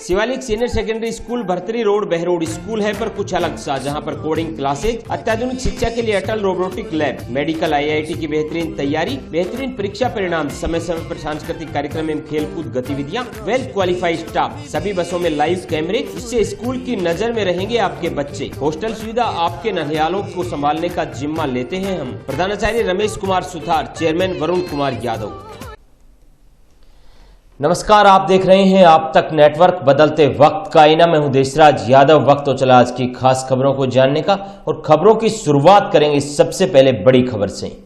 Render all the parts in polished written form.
Shivalik senior secondary school Bhartari road Behror school है पर कुछ अलग सा, जहां पर कोडिंग क्लासेज, अत्याधुनिक शिक्षा के लिए अटल रोबोटिक लैब, मेडिकल IIT की बेहतरीन तैयारी, बेहतरीन परीक्षा परिणाम, समय समय पर सांस्कृतिक कार्यक्रम एवं खेलकूद गतिविधियां, वेल क्वालिफाइड स्टाफ, सभी बसों में लाइव कैमरे, जिससे स्कूल की नजर में रहेंगे आपके बच्चे। हॉस्टल सुविधा आपके ननिहालों को संभालने का जिम्मा लेते हैं हम। प्रधानाचार्य रमेश कुमार सुथार, चेयरमैन वरुण कुमार यादव। नमस्कार, आप देख रहे हैं आप तक नेटवर्क, बदलते वक्त का आईना। मैं हूं देशराज यादव। वक्त तो चला आज की खास खबरों को जानने का, और खबरों की शुरुआत करेंगे सबसे पहले बड़ी खबर से।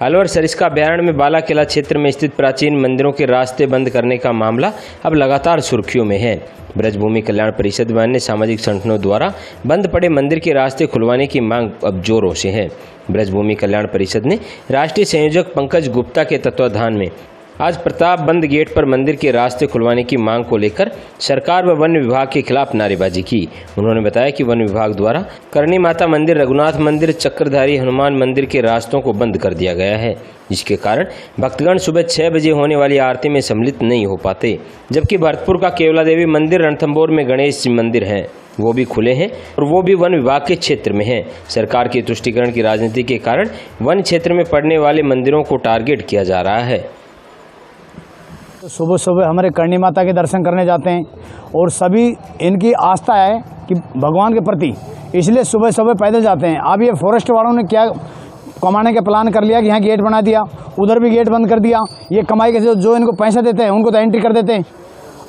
अलवर सरिस्का अभयारण्य में बाला किला क्षेत्र में स्थित प्राचीन मंदिरों के रास्ते बंद करने का मामला अब लगातार सुर्खियों में है। ब्रजभूमि कल्याण परिषद व अन्य सामाजिक संगठनों द्वारा बंद पड़े मंदिर के रास्ते खुलवाने की मांग अब जोरों से है। ब्रजभूमि कल्याण परिषद ने राष्ट्रीय संयोजक पंकज गुप्ता के तत्वाधान में आज प्रताप बंद गेट पर मंदिर के रास्ते खुलवाने की मांग को लेकर सरकार व वन विभाग के खिलाफ नारेबाजी की। उन्होंने बताया कि वन विभाग द्वारा करणी माता मंदिर, रघुनाथ मंदिर, चक्रधारी हनुमान मंदिर के रास्तों को बंद कर दिया गया है, जिसके कारण भक्तगण सुबह 6 बजे होने वाली आरती में सम्मिलित नहीं हो पाते। जबकि भरतपुर का केवला देवी मंदिर, रणथंभौर में गणेश मंदिर है, वो भी खुले हैं और वो भी वन विभाग के क्षेत्र में है। सरकार की तुष्टीकरण की राजनीति के कारण वन क्षेत्र में पड़ने वाले मंदिरों को टारगेट किया जा रहा है। सुबह सुबह हमारे करणी माता के दर्शन करने जाते हैं और सभी इनकी आस्था है कि भगवान के प्रति, इसलिए सुबह सुबह पैदल जाते हैं। अब ये फॉरेस्ट वालों ने क्या कमाने का प्लान कर लिया कि यहाँ गेट बना दिया, उधर भी गेट बंद कर दिया। ये कमाई के जो इनको पैसे देते हैं उनको तो एंट्री कर देते हैं,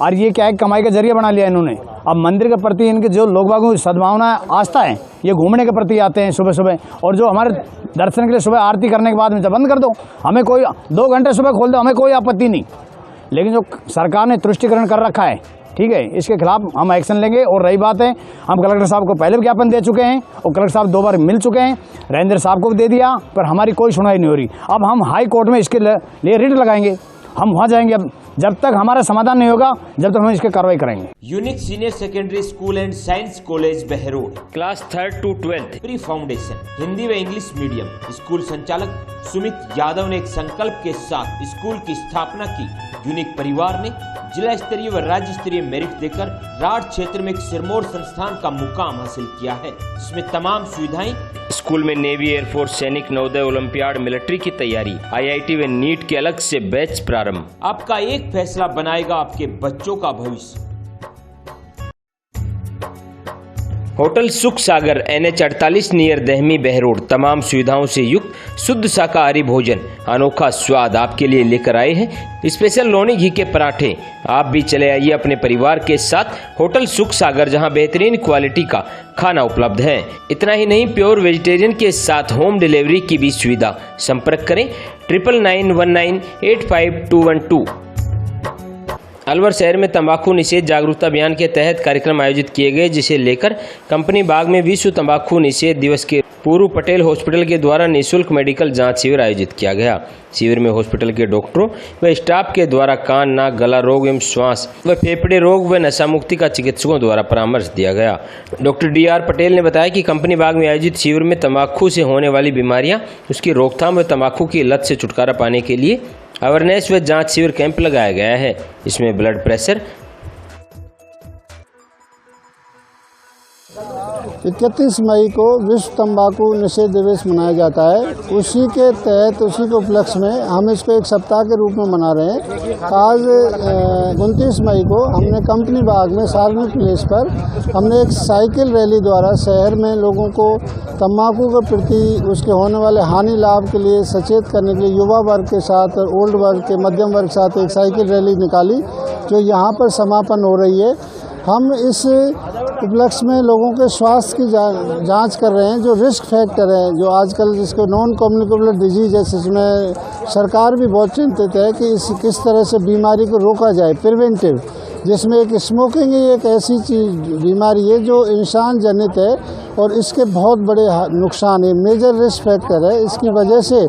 और ये क्या है कमाई का जरिया बना लिया इन्होंने। अब मंदिर के प्रति इनके जो लोग बागों की सद्भावना आस्था है, ये घूमने के प्रति आते हैं सुबह सुबह, और जो हमारे दर्शन के लिए सुबह आरती करने के बाद में बंद कर दो, हमें कोई 2 घंटे सुबह खोल दो, हमें कोई आपत्ति नहीं। लेकिन जो सरकार ने तुष्टीकरण कर रखा है, ठीक है, इसके खिलाफ हम एक्शन लेंगे। और रही बात है, हम कलेक्टर साहब को पहले ज्ञापन दे चुके हैं और कलेक्टर साहब 2 बार मिल चुके हैं, राजेंद्र साहब को भी दे दिया, पर हमारी कोई सुनवाई नहीं हो रही। अब हम हाई कोर्ट में इसके लिए रिट लगाएंगे, हम वहाँ जाएंगे। अब जब तक हमारा समाधान नहीं होगा, जब तक हम इसकी कार्रवाई करेंगे। Unique senior secondary school and science college Behror, class 3rd to 12th pre foundation, Hindi व इंग्लिश मीडियम। स्कूल संचालक सुमित यादव ने एक संकल्प के साथ स्कूल की स्थापना की। यूनिक परिवार ने जिला स्तरीय व राज्य स्तरीय मेरिट देकर राठ क्षेत्र में एक सिरमौर संस्थान का मुकाम हासिल किया है, जिसमें तमाम सुविधाएं। स्कूल में नेवी, एयरफोर्स, सैनिक, नवोदय, ओलंपियाड, मिलिट्री की तैयारी, IIT व नीट के अलग से बैच प्रारंभ। आपका एक फैसला बनाएगा आपके बच्चों का भविष्य। होटल सुख सागर, NH 48 नियर दहमी बहरोड, तमाम सुविधाओं से युक्त शुद्ध शाकाहारी भोजन, अनोखा स्वाद आपके लिए लेकर आए हैं स्पेशल लोनी घी के पराठे। आप भी चले आइए अपने परिवार के साथ होटल सुख सागर, जहां बेहतरीन क्वालिटी का खाना उपलब्ध है। इतना ही नहीं, प्योर वेजिटेरियन के साथ होम डिलीवरी की भी सुविधा। संपर्क करें 9991985212। अलवर शहर में तंबाकू निषेध जागरूकता अभियान के तहत कार्यक्रम आयोजित किए गए, जिसे लेकर कंपनी बाग में विश्व तंबाकू निषेध दिवस के पूर्व पटेल हॉस्पिटल के द्वारा निःशुल्क मेडिकल जांच शिविर आयोजित किया गया। शिविर में हॉस्पिटल के डॉक्टरों व स्टाफ के द्वारा कान, नाक, गला रोग एवं श्वास व फेफड़े रोग व नशा मुक्ति का चिकित्सकों द्वारा परामर्श दिया गया। डॉक्टर DR पटेल ने बताया कि कंपनी बाग में आयोजित शिविर में तंबाकू से होने वाली बीमारियां, उसकी रोकथाम व तंबाकू की लत से छुटकारा पाने के लिए अवेयरनेस व जांच शिविर कैंप लगाया गया है। इसमें ब्लड प्रेशर, 31 मई को विश्व तंबाकू निषेध दिवस मनाया जाता है। उसी के तहत, उसी के उपलक्ष्य में हम इसको एक सप्ताह के रूप में मना रहे हैं। आज 29 मई को हमने कंपनी बाग में सार्वजनिक प्लेस पर हमने एक साइकिल रैली द्वारा शहर में लोगों को तंबाकू के प्रति, उसके होने वाले हानि लाभ के लिए सचेत करने के लिए युवा वर्ग के साथ और ओल्ड वर्ग के, मध्यम वर्ग के साथ एक साइकिल रैली निकाली, जो यहाँ पर समापन हो रही है। हम इस उपलक्ष्य में लोगों के स्वास्थ्य की जांच कर रहे हैं, जो रिस्क फैक्टर हैं, जो आजकल जिसको नॉन कम्युनिकेबल डिजीज है, जिसमें सरकार भी बहुत चिंतित है कि किस तरह से बीमारी को रोका जाए, प्रिवेंटिव, जिसमें एक स्मोकिंग ही एक ऐसी चीज बीमारी है जो इंसान जनित है और इसके बहुत बड़े नुकसान है, मेजर रिस्क फैक्टर है। इसकी वजह से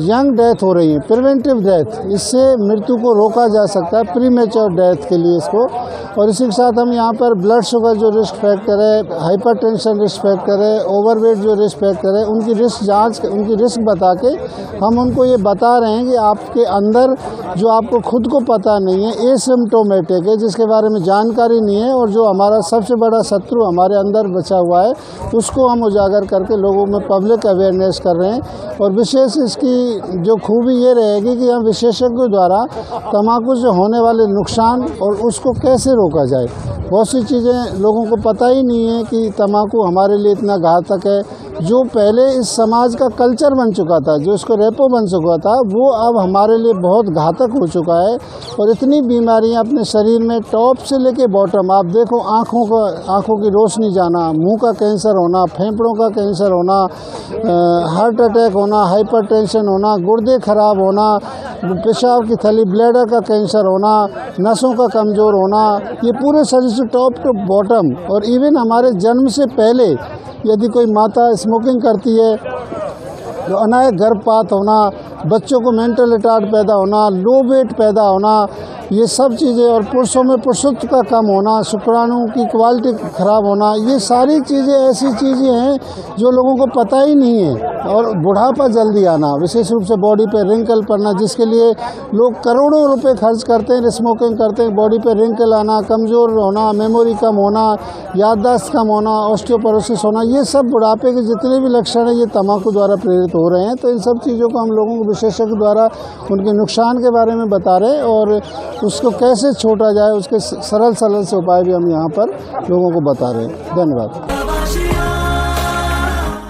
यंग डेथ हो रही है, प्रिवेंटिव डेथ, इससे मृत्यु को रोका जा सकता है, प्रीमेच्योर डेथ के लिए इसको। और इसी के साथ हम यहाँ पर ब्लड शुगर जो रिस्क फैक्टर है, हाइपरटेंशन रिस्क फैक्टर है, ओवरवेट जो रिस्क फैक्टर है, उनकी रिस्क जांच, उनकी रिस्क बता के हम उनको ये बता रहे हैं कि आपके अंदर जो आपको खुद को पता नहीं है, एसिम्प्टोमेटिक है, जिसके बारे में जानकारी नहीं है, और जो हमारा सबसे बड़ा शत्रु हमारे अंदर बचा हुआ है, उसको हम उजागर करके लोगों में पब्लिक अवेयरनेस कर रहे हैं। और विशेष इसकी जो खूबी ये रहेगी कि हम विशेषज्ञों द्वारा तंबाकू से होने वाले नुकसान और उसको कैसे रोका जाए। बहुत सी चीज़ें लोगों को पता ही नहीं है कि तंबाकू हमारे लिए इतना घातक है। जो पहले इस समाज का कल्चर बन चुका था, जो इसको रेपो बन चुका था, वो अब हमारे लिए बहुत घातक हो चुका है। और इतनी बीमारियां अपने शरीर में टॉप से लेके बॉटम, आप देखो आँखों की रोशनी जाना, मुंह का कैंसर होना, फेफड़ों का कैंसर होना, हार्ट अटैक होना, हाइपरटेंशन होना, गुर्दे खराब होना, पेशाब की थैली ब्लैडर का कैंसर होना, नसों का कमज़ोर होना, ये पूरे शरीर से टॉप टू बॉटम। और इवन हमारे जन्म से पहले यदि कोई माता स्मोकिंग करती है तो अनायक गर्भपात होना, बच्चों को मेंटल रिटार्ड पैदा होना, लो वेट पैदा होना, ये सब चीज़ें, और पुरुषों में पुरुषत्व का कम होना, शुक्राणुओं की क्वालिटी खराब होना, ये सारी चीज़ें ऐसी चीज़ें हैं जो लोगों को पता ही नहीं है। और बुढ़ापा जल्दी आना, विशेष रूप से बॉडी पे रिंकल पड़ना, जिसके लिए लोग करोड़ों रुपए खर्च करते हैं, स्मोकिंग करते हैं, बॉडी पे रिंकल आना, कमज़ोर होना, मेमोरी कम होना, याददाश्त कम होना, ऑस्टियोपोरोसिस होना, ये सब बुढ़ापे के जितने भी लक्षण हैं ये तंबाकू द्वारा प्रेरित हो रहे हैं। तो इन सब चीज़ों को हम लोगों को विशेषज्ञ द्वारा उनके नुकसान के बारे में बता रहे हैं और उसको कैसे छोड़ा जाए, उसके सरल से उपाय भी हम यहाँ पर लोगों को बता रहे हैं। धन्यवाद।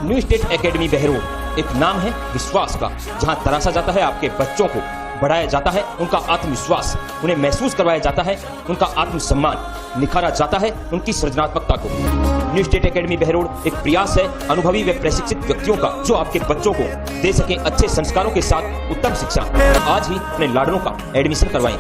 न्यू स्टेट एकेडमी बहरोड एक नाम है विश्वास का, जहां तराशा जाता है आपके बच्चों को, बढ़ाया जाता है उनका आत्मविश्वास, उन्हें महसूस करवाया जाता है उनका आत्मसम्मान, निखारा जाता है उनकी सृजनात्मकता को। न्यू स्टेट एकेडमी बहरोड एक प्रयास है अनुभवी व प्रशिक्षित व्यक्तियों का, जो आपके बच्चों को दे सके अच्छे संस्कारों के साथ उत्तम शिक्षा। आज ही अपने लाडलों का एडमिशन करवाएं।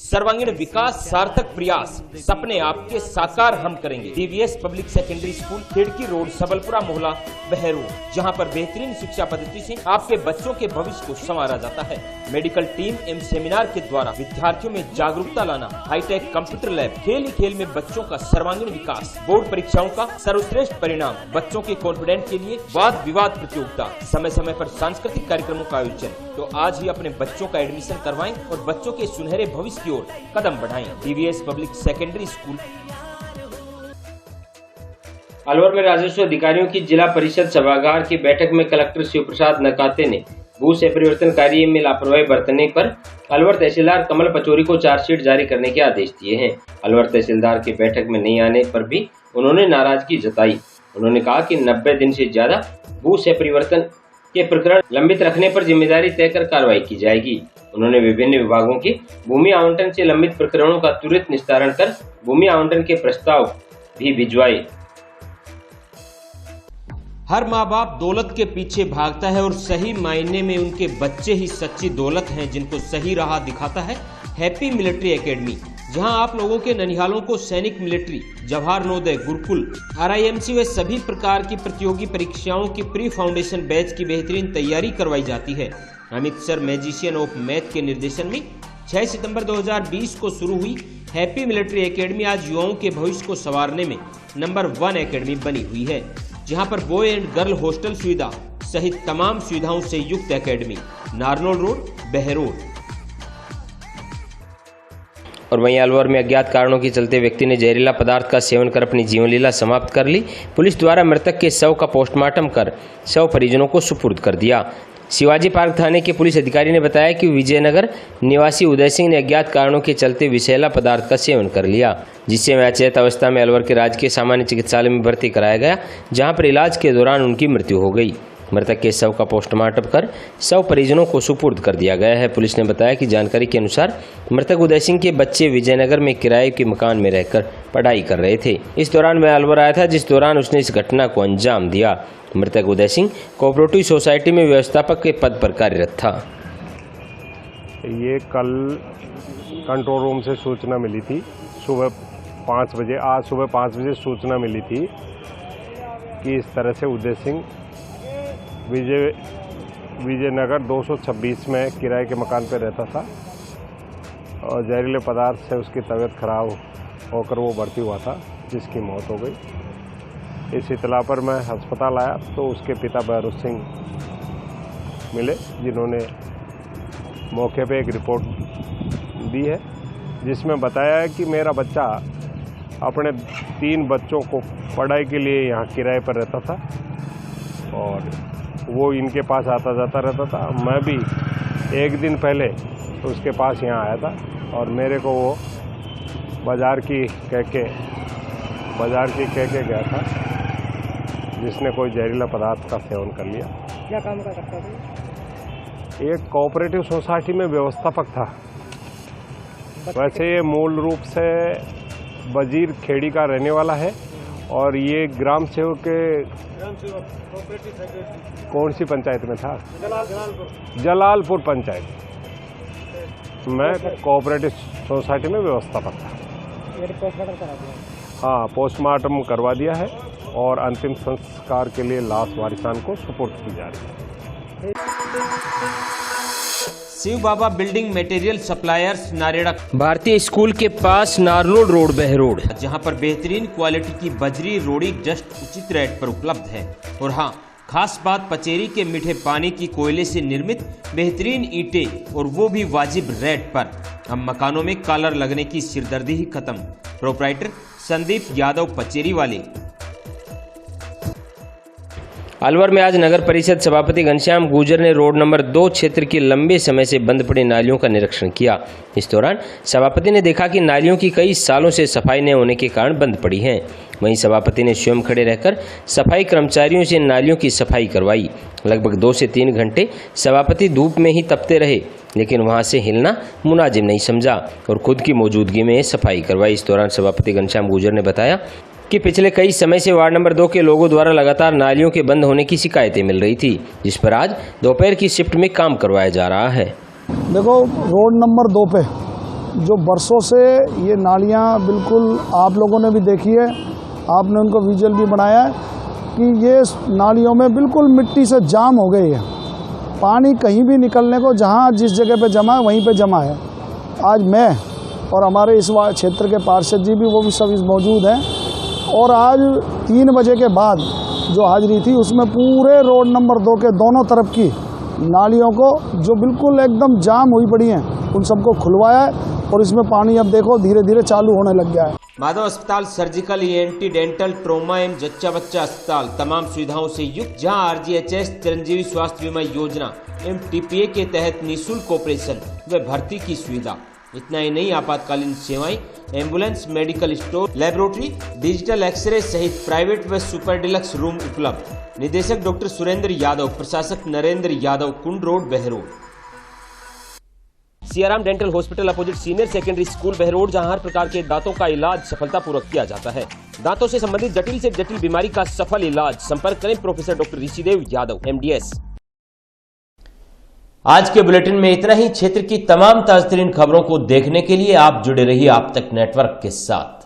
सर्वांगीण विकास सार्थक प्रयास, सपने आपके साकार हम करेंगे। डीवीएस पब्लिक सेकेंडरी स्कूल, खिड़की रोड, सबलपुरा मोहल्ला, बहरोड, जहां पर बेहतरीन शिक्षा पद्धति से आपके बच्चों के भविष्य को संवारा जाता है। मेडिकल टीम एवं सेमिनार के द्वारा विद्यार्थियों में जागरूकता लाना, हाईटेक कंप्यूटर लैब, खेल ही खेल में बच्चों का सर्वांगीण विकास, बोर्ड परीक्षाओं का सर्वश्रेष्ठ परिणाम, बच्चों के कॉन्फिडेंस के लिए वाद विवाद प्रतियोगिता, समय समय पर सांस्कृतिक कार्यक्रमों का आयोजन। तो आज ही अपने बच्चों का एडमिशन करवाएं और बच्चों के सुनहरे भविष्य की ओर कदम बढ़ाएं। DVS public secondary school. Alwar में राजस्व अधिकारियों की जिला परिषद सभागार की बैठक में कलेक्टर शिव प्रसाद नकाते ने भू से परिवर्तन कार्य में लापरवाही बरतने पर अलवर तहसीलदार कमल पचौरी को चार्जशीट जारी करने के आदेश दिए हैं। अलवर तहसीलदार की बैठक में नहीं आने पर भी उन्होंने नाराजगी जताई। उन्होंने कहा कि 90 दिन से ज्यादा भू से परिवर्तन के प्रकरण लंबित रखने पर जिम्मेदारी तय कर कार्रवाई की जाएगी। उन्होंने विभिन्न विभागों के भूमि आवंटन से लंबित प्रकरणों का त्वरित निस्तारण कर भूमि आवंटन के प्रस्ताव भी भिजवाए। हर माँ बाप दौलत के पीछे भागता है और सही मायने में उनके बच्चे ही सच्ची दौलत हैं, जिनको सही राह दिखाता है हैप्पी मिलिट्री एकेडमी, जहां आप लोगों के ननिहालों को सैनिक मिलिट्री, जवाहर नवोदय, गुरुकुल, RIMC व सभी प्रकार की प्रतियोगी परीक्षाओं की प्री फाउंडेशन बैच की बेहतरीन तैयारी करवाई जाती है। Amit sir magician of math के निर्देशन में 6 सितंबर 2020 को शुरू हुई हैप्पी मिलिट्री एकेडमी आज युवाओं के भविष्य को संवारने में नंबर 1 एकेडमी बनी हुई है, जहां पर बॉय एंड गर्ल हॉस्टल सुविधा सहित तमाम सुविधाओं से युक्त एकेडमी, नारनौल रोड, बहरोड। और वहीं अलवर में अज्ञात कारणों के चलते व्यक्ति ने जहरीला पदार्थ का सेवन कर अपनी जीवन लीला समाप्त कर ली। पुलिस द्वारा मृतक के शव का पोस्टमार्टम कर शव परिजनों को सुपुर्द कर दिया। शिवाजी पार्क थाने के पुलिस अधिकारी ने बताया कि विजयनगर निवासी उदय सिंह ने अज्ञात कारणों के चलते विषैला पदार्थ का सेवन कर लिया, जिससे वह अचेत अवस्था में अलवर के राजकीय सामान्य चिकित्सालय में भर्ती कराया गया, जहां पर इलाज के दौरान उनकी मृत्यु हो गई। मृतक के शव का पोस्टमार्टम कर शव परिजनों को सुपुर्द कर दिया गया है। पुलिस ने बताया कि जानकारी के अनुसार मृतक उदय सिंह के बच्चे विजयनगर में किराए के मकान में रहकर पढ़ाई कर रहे थे। इस दौरान वह अलवर आया था, जिस दौरान उसने इस घटना को अंजाम दिया। मृतक उदय सिंह कोऑपरेटिव सोसाइटी में व्यवस्थापक के पद पर कार्यरत था। ये कल कंट्रोल रूम से सूचना मिली थी सुबह 5 बजे, आज सुबह 5 बजे सूचना मिली थी कि इस तरह से उदय सिंह विजयनगर 226 में किराए के मकान पर रहता था और जहरीले पदार्थ से उसकी तबीयत खराब होकर वो भर्ती हुआ था, जिसकी मौत हो गई। इस इतला पर मैं अस्पताल आया तो उसके पिता भैरव सिंह मिले, जिन्होंने मौके पे एक रिपोर्ट दी है जिसमें बताया है कि मेरा बच्चा अपने 3 बच्चों को पढ़ाई के लिए यहाँ किराए पर रहता था और वो इनके पास आता जाता रहता था। मैं भी एक दिन पहले उसके पास यहाँ आया था और मेरे को वो बाजार की कह के गया था, जिसने कोई जहरीला पदार्थ का सेवन कर लिया। क्या काम करता था? एक कोऑपरेटिव सोसाइटी में व्यवस्थापक था। वैसे ये मूल रूप से वजीर खेड़ी का रहने वाला है और ये ग्राम सेवक के कौन सी पंचायत में था? जलालपुर पंचायत में कोऑपरेटिव सोसाइटी में व्यवस्थापक था। पोस्टमार्टम करा दिया? हाँ, पोस्टमार्टम करवा दिया है और अंतिम संस्कार के लिए लाश वारिसान को सुपुर्द की जा रही है। शिव बाबा बिल्डिंग मटेरियल सप्लायर्स नारेड़ा भारतीय स्कूल के पास नारनोड रोड बहरोड, जहां पर बेहतरीन क्वालिटी की बजरी रोड़ी जस्ट उचित रेट पर उपलब्ध है। और हाँ, खास बात पचेरी के मीठे पानी की कोयले से निर्मित बेहतरीन ईंटें, और वो भी वाजिब रेट पर। हम मकानों में कलर लगने की सिरदर्दी ही खत्म। प्रोप्राइटर संदीप यादव पचेरी वाले। अलवर में आज नगर परिषद सभापति घनश्याम गुर्जर ने रोड नंबर 2 क्षेत्र की लंबे समय से बंद पड़ी नालियों का निरीक्षण किया। इस दौरान सभापति ने देखा कि नालियों की कई सालों से सफाई न होने के कारण बंद पड़ी हैं। वहीं सभापति ने स्वयं खड़े रहकर सफाई कर्मचारियों से नालियों की सफाई करवाई। लगभग 2 से 3 घंटे सभापति धूप में ही तपते रहे, लेकिन वहां से हिलना मुनाजिम नहीं समझा और खुद की मौजूदगी में सफाई करवाई। इस दौरान सभापति घनश्याम गुर्जर ने बताया कि पिछले कई समय से वार्ड नंबर 2 के लोगों द्वारा लगातार नालियों के बंद होने की शिकायतें मिल रही थी, जिस पर आज दोपहर की शिफ्ट में काम करवाया जा रहा है। देखो, रोड नंबर 2 पे जो बरसों से ये नालियाँ बिल्कुल आप लोगों ने भी देखी है, आपने उनको विजुअल भी बनाया है कि ये नालियों में बिल्कुल मिट्टी से जाम हो गई है। पानी कहीं भी निकलने को जहाँ जिस जगह पे जमा है वहीं पे जमा है। आज मैं और हमारे इस क्षेत्र के पार्षद जी भी वो भी सभी मौजूद हैं और आज 3 बजे के बाद जो हाजिरी थी उसमें पूरे रोड नंबर 2 के दोनों तरफ की नालियों को जो बिल्कुल एकदम जाम हुई पड़ी हैं उन सबको खुलवाया है और इसमें पानी अब देखो धीरे धीरे चालू होने लग गया है। माधव अस्पताल सर्जिकल ENT डेंटल ट्रोमा एवं जच्चा बच्चा अस्पताल तमाम सुविधाओं से युक्त, जहां RGHS चिरंजीवी स्वास्थ्य बीमा योजना एवं TPA के तहत निःशुल्क ऑपरेशन व भर्ती की सुविधा। इतना ही नहीं, आपातकालीन सेवाएं, ambulance, medical store, laboratory, digital X-ray सहित प्राइवेट व सुपर डिलक्स रूम उपलब्ध। निदेशक डॉक्टर सुरेंद्र यादव, प्रशासक Narendra Yadav, Kund road Behror. Siyaram dental hospital opposite senior secondary school Behror, जहां हर प्रकार के दांतों का इलाज सफलतापूर्वक किया जाता है। दांतों से संबंधित जटिल से जटिल बीमारी का सफल इलाज। संपर्क करें professor doctor Rishidev Yadav, MDS। आज के बुलेटिन में इतना ही। क्षेत्र की तमाम ताज़ा तरीन खबरों को देखने के लिए आप जुड़े रहिए आप तक नेटवर्क के साथ।